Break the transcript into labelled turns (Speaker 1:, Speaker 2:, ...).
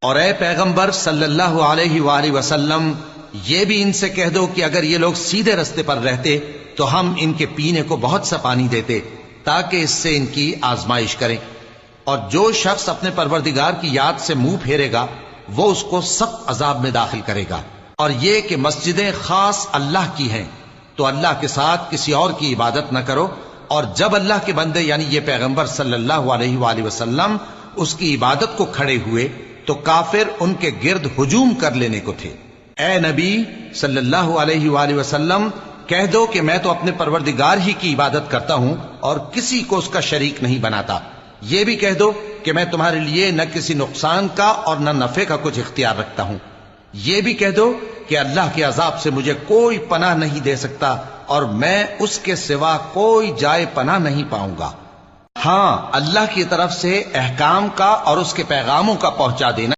Speaker 1: اور اے پیغمبر صلی اللہ علیہ وآلہ وسلم، یہ بھی ان سے کہہ دو کہ اگر یہ لوگ سیدھے رستے پر رہتے تو ہم ان کے پینے کو بہت سا پانی دیتے تاکہ اس سے ان کی آزمائش کریں، اور جو شخص اپنے پروردگار کی یاد سے منہ پھیرے گا وہ اس کو سخت عذاب میں داخل کرے گا۔ اور یہ کہ مسجدیں خاص اللہ کی ہیں، تو اللہ کے ساتھ کسی اور کی عبادت نہ کرو، اور جب اللہ کے بندے یعنی یہ پیغمبر صلی اللہ علیہ وآلہ وسلم اس کی عبادت کو کھڑے ہوئے تو کافر ان کے گرد ہجوم کر لینے کو تھے۔ اے نبی صلی اللہ علیہ وآلہ وسلم، کہہ دو کہ میں تو اپنے پروردگار ہی کی عبادت کرتا ہوں اور کسی کو اس کا شریک نہیں بناتا۔ یہ بھی کہہ دو کہ میں تمہارے لیے نہ کسی نقصان کا اور نہ نفع کا کچھ اختیار رکھتا ہوں۔ یہ بھی کہہ دو کہ اللہ کے عذاب سے مجھے کوئی پناہ نہیں دے سکتا اور میں اس کے سوا کوئی جائے پناہ نہیں پاؤں گا۔ ہاں، اللہ کی طرف سے احکام کا اور اس کے پیغاموں کا پہنچا دینا